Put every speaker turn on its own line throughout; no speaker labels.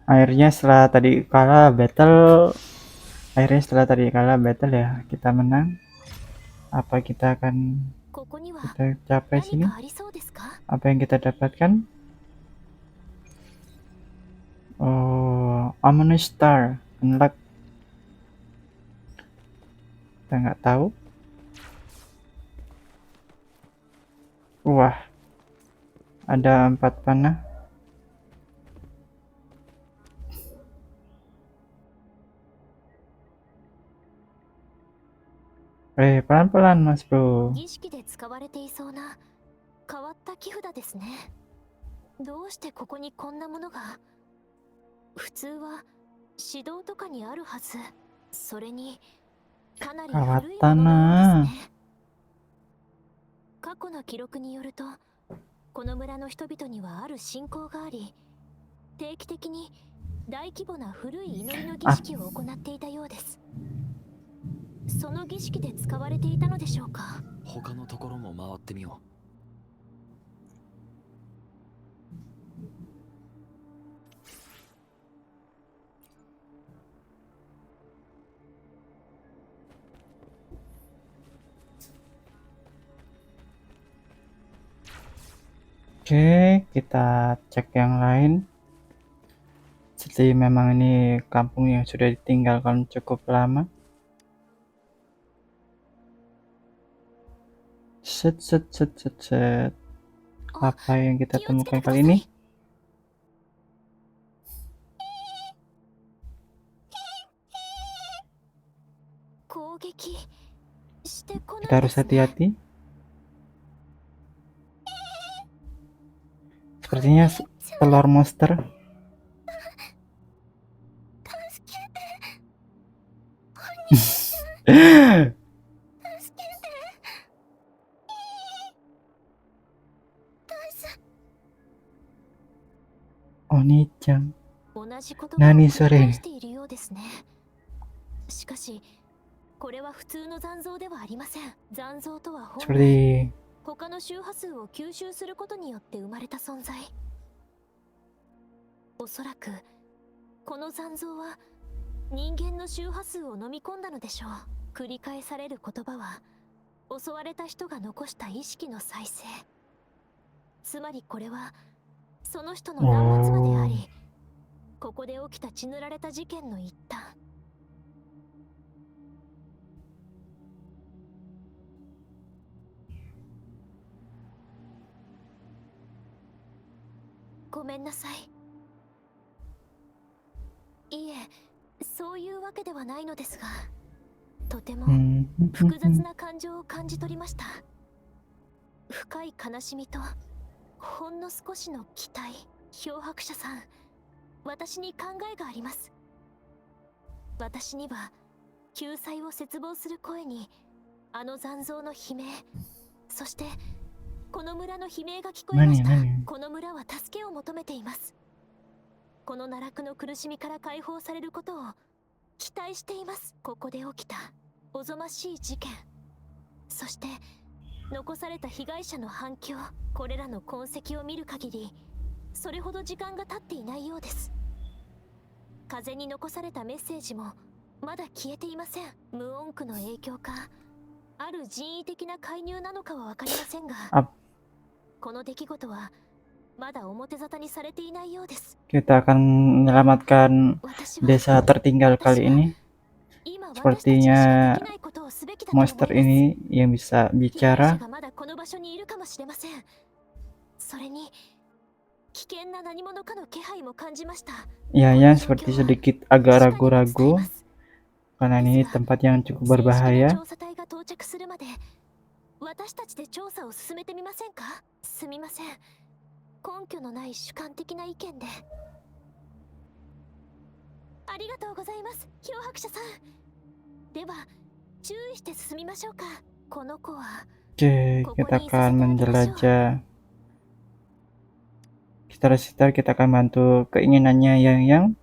Akhirnya setelah tadi kalah battle ya kita menang. Apa kita akan
ここには
kita capai
何
sini?
かありそうですか？
Apa yang kita dapatkan? Oh, Ominous Star. Unlock. Kita nggak tahu. Wah, ada 4 panah. Pelan-pelan Mas Bro.
儀式で使われていそうな変わった木札ですね。どうしてここにこんなものが？普通は指導とかにあるはず。それにかなり古いもののようですね。過去の記録によると、この村の人々にはある信仰があり、定期的に大規模な古い祈りの儀式を行っていたようです。その儀式で使われていたのでしょうか。
他のところも回ってみよう。
Oke, kita cek yang lain. Jadi memang ini kampung yang sudah ditinggalkan cukup lama. Set. Apa yang kita temukan kali ini? Kita harus hati-hati. Sepertinya telur monster. Oni-chan.
同じ言葉を繰り返しているようですね。しかしこれは普通の残像ではありません。残像とは本来他の周波数を吸収することによって生まれた存在。おそらくこの残像は人間の周波数を飲み込んだのでしょう。繰り返される言葉は襲われた人が残した意識の再生。つまりこれはその人の断末魔であり、ここで起きた血塗られた事件の一端。ごめんなさい。いえ、そういうわけではないのですが、とても複雑な感情を感じ取りました。深い悲しみとほんの少しの期待。漂白者さん、私に考えがあります。私には救済を切望する声に、あの残像の悲鳴、そしてこの村の悲鳴が聞こえました。この村は助けを求めています。この奈落の苦しみから解放されることを期待しています。ここで起きたおぞましい事件、そして残された被害者の反響、これらの痕跡を見る限りそれほど時間が経っていないようです。風に残されたメッセージもまだ消えていません。無音区の影響か、ある人為的な介入なのかは分かりませんが、この出来事はまだ表沙汰にされていないようです。
Kita akan menyelamatkan desa tertinggal kali ini. Sepertinya monster ini yang bisa bicara. Ya, seperti sedikit agak ragu-ragu karena ini tempat yang cukup berbahaya.
私たちで調査を進めてみませんか？すみません。根拠のない主観的な意見で。ありがとうございます、漂白者さん。では注意して進みましょうか。この子は
Oke, kita akan menjelajah sekitar kita akan bantu keinginannya yang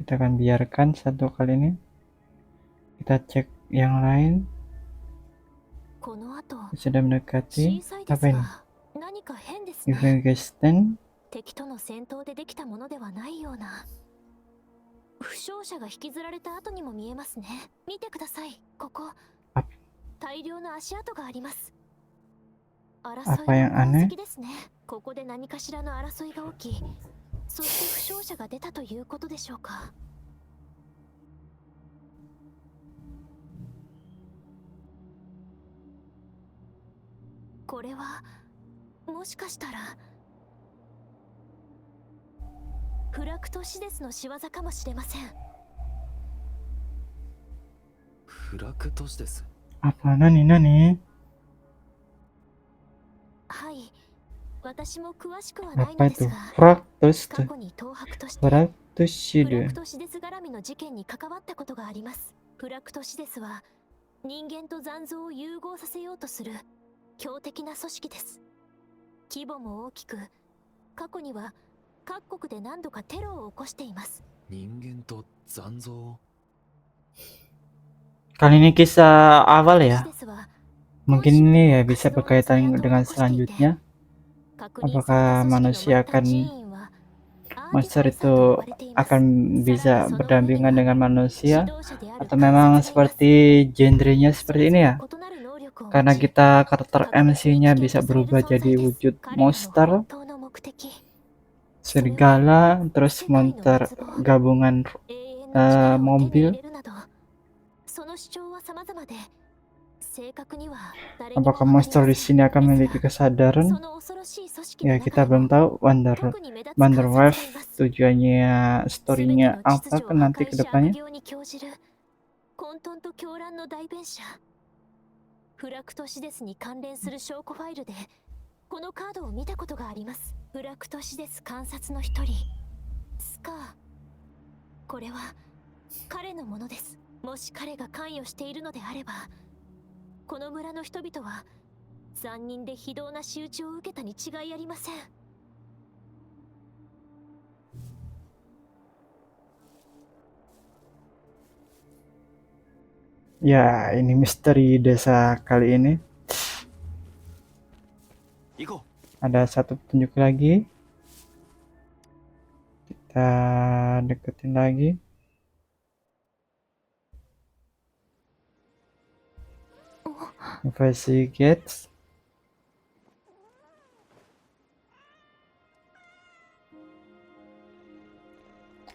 kita akan biarkan satu kali ini. Kita cek yang lain.
この後
Sudah
小
mendekati.
さいで
Apa
す
ini?
が何か変ですね。
Investigation.
敵との戦闘でできたものではないような。負傷者が引きずられた後にも見えますね。見てください。ここ
あ
大量の足跡があります。
Apa
争い
yang
の痕
aneh?
跡ですね。ここで何かしらの争いが起き、そして負傷者が出たということでしょうか。これはもしかしたらフラクトシデスの仕業かもしれません。
フラクトシです。
Apa? Nani?
はい、私も詳しくはない
Apa
のです
itu?
が、
Fractus.
過去に東博として
Fractus
フラ
Shield.
クトシデス絡みの事件に関わったことがあります。フラクトシデスは人間と残像を融合させようとする強敵な組織です。規模も大きく、過去には各国で何度かテロを起こしています。
人間と残像。
Kali ini kisah awal
シ
ya.
デスは
Mungkin ini ya bisa berkaitan dengan selanjutnya. Apakah manusia monster itu akan bisa berdampingan dengan manusia, atau memang seperti genrenya seperti ini ya? Karena kita karakter MC-nya bisa berubah jadi wujud monster, serigala, terus monster gabungan mobil. Apakah monster di sini akan memiliki kesadaran? Ya, kita belum tahu. Wonderwave tujuannya, story-nya apa kan nanti ke depannya.
フラクトシデスに関連する証拠ファイルでこのカードを見たことがあります。フラクトシデス観察の一人、スカー。これは彼のものです。もし彼が関与しているのであれば、この村の人々は残忍で非道な仕打ちを受けたに違いありません。
Ya, ini misteri desa kali ini. Ada satu petunjuk lagi. Kita deketin lagi. Investigate.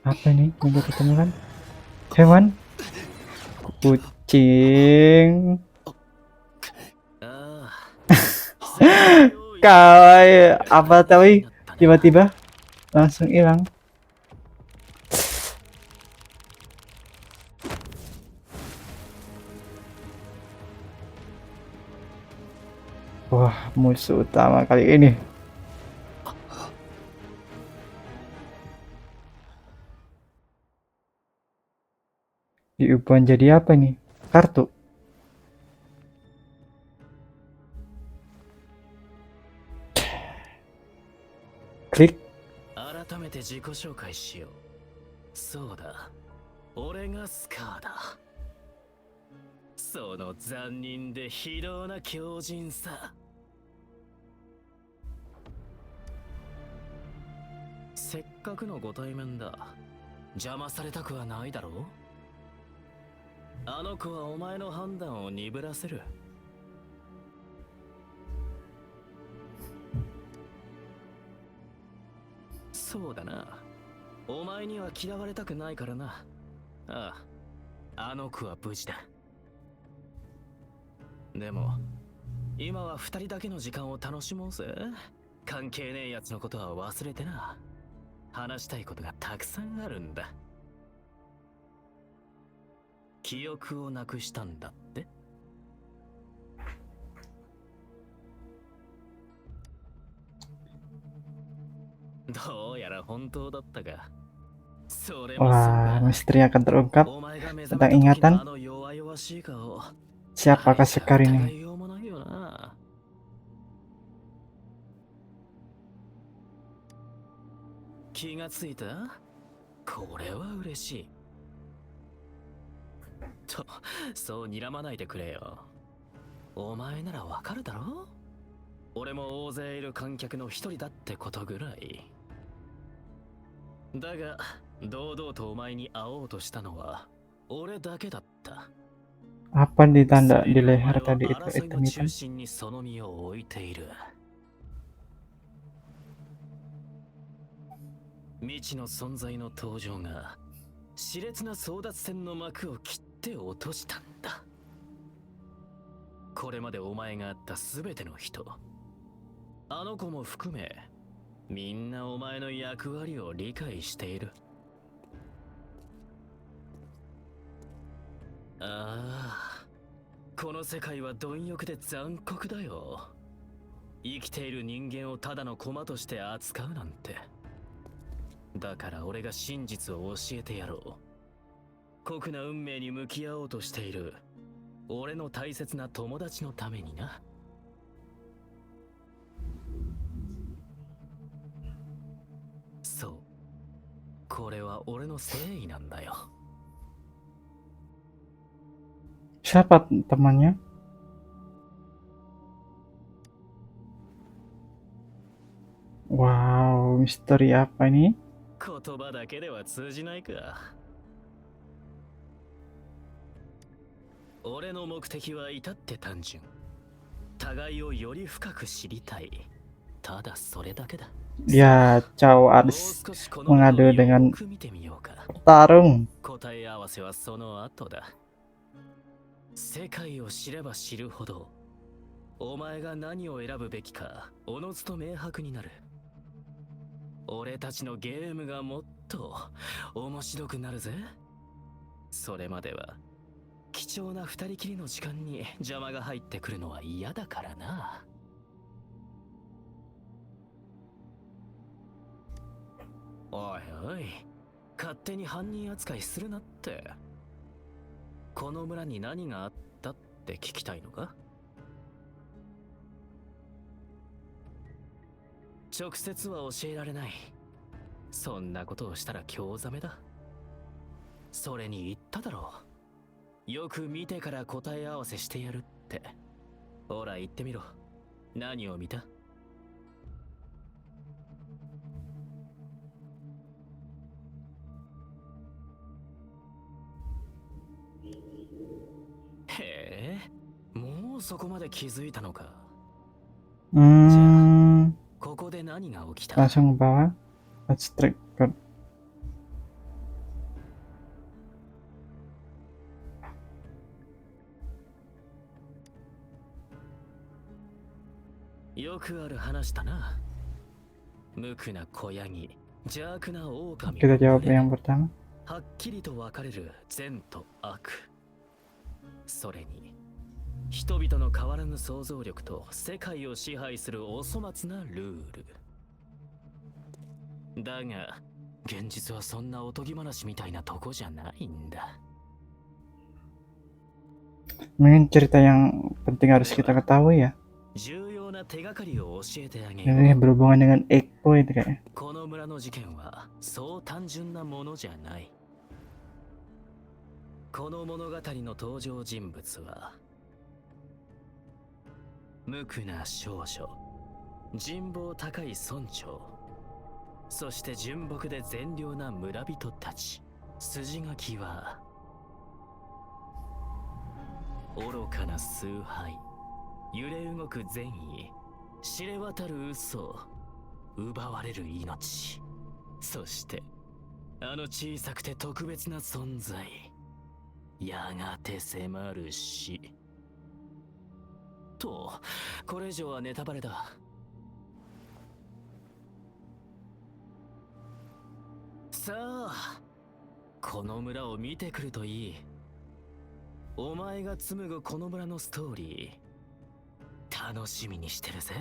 Apa ini yang kita temukan? Hewan? Kucing. Kawaii, apa tahu tiba-tiba langsung hilang. Wah, musuh utama kali ini. Diubah jadi apa nih? Kartu. Klik.
改めて自己紹介しよう。そうだ、俺がスカーだ。その残忍で非道な狂人さ。せっかくのご対面だ。邪魔されたくはないだろう。あの子はお前の判断を鈍らせる。そうだな。お前には嫌われたくないからな。ああ、あの子は無事だ。でも、今は二人だけの時間を楽しもうぜ。関係ねえやつのことは忘れてな。話したいことがたくさんあるんだ。記憶をなくしたんだって。どうやら本当だったが。
Wah, misteri akan terungkap tentang ingatan. Siapakah Sekar ini?
お前ならわかるだろ。俺も大勢いる観客の一人だってことぐらい。だが堂々とお前に会おうとしたのは俺だけだった。
Apa di tanda di
それゆえ
leher
お前は
tadi itu
争いの中
hitam-hitam?
心にその身を置いている。未知の存在の登場が熾烈な争奪戦の幕を切って落としたんだ。これまでお前が会った全ての人、あの子も含め、みんなお前の役割を理解している。ああ、この世界は貪欲で残酷だよ。生きている人間をただの駒として扱うなんて。だから俺が真実を教えてやろう。酷な運命に向き合おうとしている俺の大切な友達のためにな。そう、これは俺の誠意なんだよ。
Siapa temannya? Wow, misteri apa ini?
言葉だけでは通じないか。俺の目的は至って単純。互いをより深く知りたい。ただそれだけだ。
Ya, Cao
もう
harus
少しこの目を
mengadu
よ
dengan
く見てみようか。
tarung.
答え合わせはその後だ。世界を知れば知るほど、お前が何を選ぶべきかおのずと明白になる。俺たちのゲームがもっと面白くなるぜ。それまでは貴重な二人きりの時間に邪魔が入ってくるのは嫌だからな。おいおい、勝手に犯人扱いするなって。この村に何があったって聞きたいのか。直接は教えられない。そんなことをしたら興ざめだ。それに言っただろう。よく見てから答え合わせしてやるって。ほら言ってみろ。何を見た？へえ、もうそこまで気づいたのか。 ここで何が起きた？
Langsung bawa strike card.
よくある話だな。無垢な小ヤギ、邪悪な狼。
Kita jawab yang pertama.
はっきりと分かれる善と悪。それに人々の変わらぬ想像力と世界を支配するお粗末なルール。だが現実はそんなおとぎ話みたいなとこじゃないんだ。
Mungkin cerita yang penting harus kita ketahui ya.
重要な手がかりを教えてあげよ
Ini
う。
berhubungan dengan Ekko itu kayaknya.
この村の事件はそう単純なものじゃない。この物語の登場人物は無垢な少女、人望高い村長、そして純朴で善良な村人たち。筋書きは愚かな崇拝、揺れ動く善意、知れ渡る嘘、奪われる命、そしてあの小さくて特別な存在、やがて迫る死と。これ以上はネタバレだ。さあ、この村を見てくるといい。お前が紡ぐこの村のストーリー楽しみにしてるぜ。